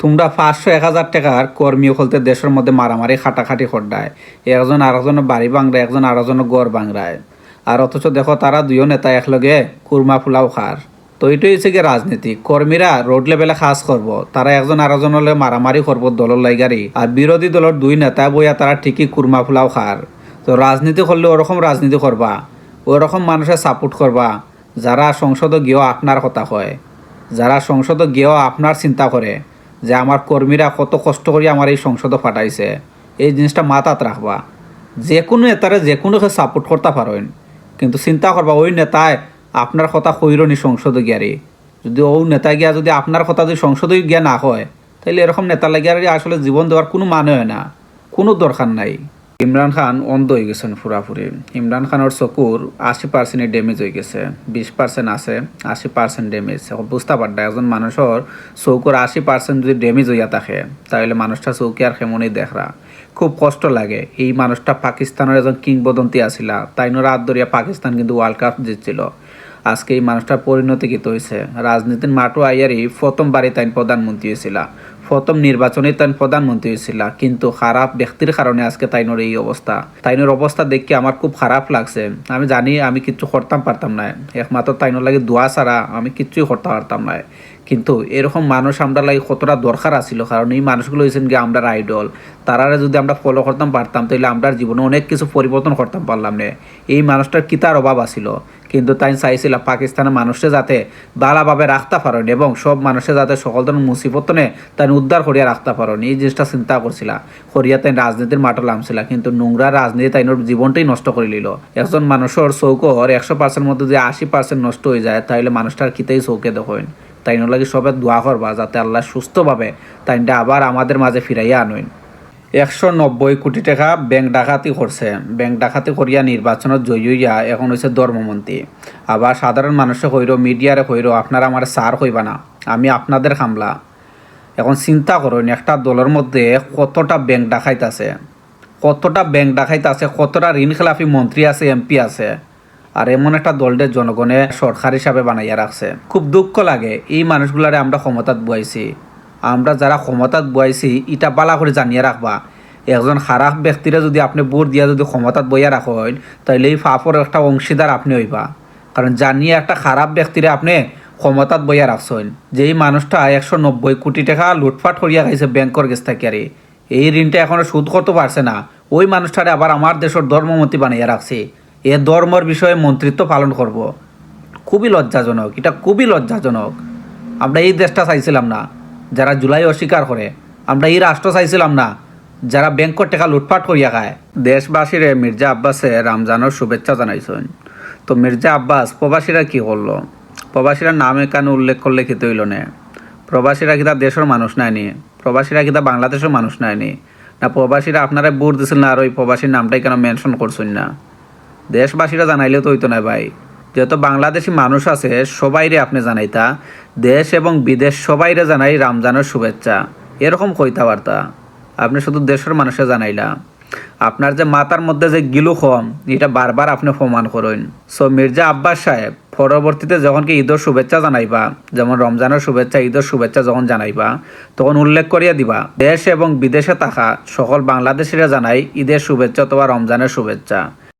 তোমরা 500-1000 টাকার কর্মী হলতে দেশের মধ্যে মারামারি খাটাখাটি খড্ডায়, একজন আরেকজনের বাড়ি ভাঙড়ায়, একজন আরেকজনের গড় ভাঙড়ায়। আর অথচ দেখো তারা দুইও নেতা একলগে কুরমা ফুলাও খার। তো এটাই হচ্ছে গিয়ে রাজনীতি। কর্মীরা রোড লেভেলে কাজ করব, তারা একজন আরেকজনের মারামারি করবো দলের লাইগারি, আর বিরোধী দলের দুই নেতা বইয়া তারা ঠিকই কুরমা ফুলাও খার। তো রাজনীতি করলে ওরকম রাজনীতি করবা, ওরকম মানুষের সাপোর্ট করবা যারা সংসদে গিয়েও আপনার কথা কয়, যারা সংসদে গিয়েও আপনার চিন্তা করে যে আমার কর্মীরা কত কষ্ট করে আমার এই সংসদে পাঠাইছে। এই জিনিসটা মাথাত রাখবা। যে কোনো নেতারে যে কোনোকে সাপোর্ট করতে পারেন, কিন্তু চিন্তা করবা ওই নেতায় আপনার কথা কইরনি সংসদে গিয়ারি। যদি ওই নেতা গিয়া যদি আপনার কথা যদি সংসদে গিয়া না হয়, তাহলে এরকম নেতা লাগিয়ারি আসলে জীবন দেওয়ার কোনো মানে হয় না, কোনো দরকার নাই। ইমরান খান অন্ধ হয়ে গেছেন পুরাপুরি। ইমরান খানের চকুর 80% ড্যামেজ হয়ে গেছে, 20% আছে, 80% ড্যামেজ। বুঝতে পারটা একজন মানুষের চৌকুর 80% যদি ড্যামেজ হইয়া থাকে, তাহলে মানুষটা চৌকি আর কেমনই দেখরা। খুব কষ্ট লাগে। এই মানুষটা পাকিস্তানের একজন কিংবদন্তি আসিলা, তাই রাত ধরিয়া পাকিস্তান কিন্তু ওয়ার্ল্ড কাপ জিতছিল। আজকে এই মানুষটার পরিণতি কী হয়েছে? রাজনীতির মাঠও আইয়ারই প্রথমবারই তাই প্রধানমন্ত্রী হয়েছিল, প্রথম নির্বাচনে তাই প্রধানমন্ত্রী হয়েছিল, কিন্তু খারাপ ব্যক্তির কারণে আজকে তাইনোর এই অবস্থা। তাইনোর অবস্থা দেখে আমার খুব খারাপ লাগছে। আমি জানি আমি কিচ্ছু করতাম পারতাম না, একমাত্র তাইনোর লাগে দোয়া ছাড়া আমি কিচ্ছুই করতে পারতাম না। কিন্তু এরকম মানুষ আমরা লাগে কতটা দরকার আছিল, কারণ এই মানুষগুলো হয়েছেন গিয়ে আমরা আইডল। তারারে যদি আমরা ফলো করতাম পারতাম, তাহলে আমরা জীবনে অনেক কিছু পরিবর্তন করতাম পারলাম না। এই মানুষটার কি তার অভাব আছিল, কিন্তু তাই চাইছিল পাকিস্তানের মানুষে যাতে ভালোভাবে রাখতে পারেন এবং সব মানুষে যাতে সকল ধরনের মুসিবতনে তাই উদ্ধার করিয়া রাখতে পারেন। এই জিনিসটা চিন্তা করছিলা করিয়া তাই রাজনীতির মাঠে নামছিল, কিন্তু নোংরা রাজনীতি তাইনোর জীবনটাই নষ্ট করে নিল। একজন মানুষের চৌকর 100% মধ্যে যে 80% নষ্ট হয়ে যায়, তাহলে মানুষটার কিতেই চৌকে দেখেন। তাই লাগে সবে দোয়া করবা যাতে আল্লাহ সুস্থভাবে তাইনটা আবার আমাদের মাঝে ফিরাইয়া আনেন। 190 কোটি টাকা ব্যাংক ডাকাতি করছে। ব্যাংক ডাকাতি করিয়া নির্বাচনত জয়ী হইয়া এখন হয়েছে ধর্মমন্ত্রী। আবার সাধারণ মানুষে কইর, মিডিয়ারে কইর আপনারা আমার সার কইবা না, আমি আপনাদের খামলা। এখন চিন্তা করুন একটা দলের মধ্যে কতটা ব্যাংক ডাকাইত আছে, কতটা ব্যাংক ডাকাইত আছে, কতটা ঋণ খেলাফি মন্ত্রী আছে, এমপি আছে। আর এমন একটা দলদের জনগণে সরকার হিসাবে বানাইয়া রাখছে। খুব দুঃখ লাগে এই মানুষগুলারে আমরা ক্ষমতাত বুয়াইছি। আমরা যারা ক্ষমতাত বুয়াইছি ইটা বালা করে জানিয়ে রাখবা, একজন খারাপ ব্যক্তিরা যদি আপনি ভোট দিয়া যদি ক্ষমতাত বইয়া রাখেন, তাইলে এই ফাফর একটা অংশীদার আপনি হইবা। কারণ জানিয়ে একটা খারাপ ব্যক্তিরে আপনি ক্ষমতাত বইয়া রাখছেন। যে এই মানুষটা 190 কোটি টাকা লুটপাট করিয়া খাইছে ব্যাংকর গেছ থেকে, আরে এই ঋণটা এখনো শোধ করতে পারছে না। ওই মানুষটারে আবার আমার দেশের ধর্মমন্ত্রী বানাইয়া রাখছে। এ ধর্মের বিষয়ে মন্ত্রিত্ব পালন করব। খুবই লজ্জাজনক, এটা খুবই লজ্জাজনক। আমরা এই দেশটা চাইছিলাম না যারা জুলাই অস্বীকার করে, আমরা এই রাষ্ট্র চাইছিলাম না যারা ব্যাংকের টাকা লুটপাট করিয়া খায়। দেশবাসীরে মির্জা আব্বাসে রমজানের শুভেচ্ছা জানাইছেন। তো মির্জা আব্বাস প্রবাসীরা কি করলো? প্রবাসীরা নাম এখানে উল্লেখ করলে খেতে হইল না। প্রবাসীরা কিতা দেশের মানুষ নাইনি? প্রবাসীরা কিতা বাংলাদেশের মানুষ নাইনি? না প্রবাসীরা আপনারা ভোট দিছিল না আর ওই প্রবাসীর নামটাই কেন মেনশন করছেন না? দেশবাসীরা জানাইলেও তো হইতো না ভাই। যেহেতু বাংলাদেশি মানুষ আছে সবাইরে আপনি জানাইতা, দেশ এবং বিদেশ সবাইরে জানাই রমজানের শুভেচ্ছা, এরকম কইতা বার্তা। আপনি শুধু দেশের মানুষে জানাইলা। আপনার যে মাথার মধ্যে যে গিলু কম, এটা বারবার আপনি প্রমাণ করেন। সো মির্জা আব্বাস সাহেব পরবর্তীতে যখন কি ঈদের শুভেচ্ছা জানাইবা, যেমন রমজানের শুভেচ্ছা, ঈদের শুভেচ্ছা যখন জানাইবা, তখন উল্লেখ করিয়া দিবা দেশ এবং বিদেশে থাকা সকল বাংলাদেশিরা জানাই ঈদের শুভেচ্ছা অথবা রমজানের শুভেচ্ছা।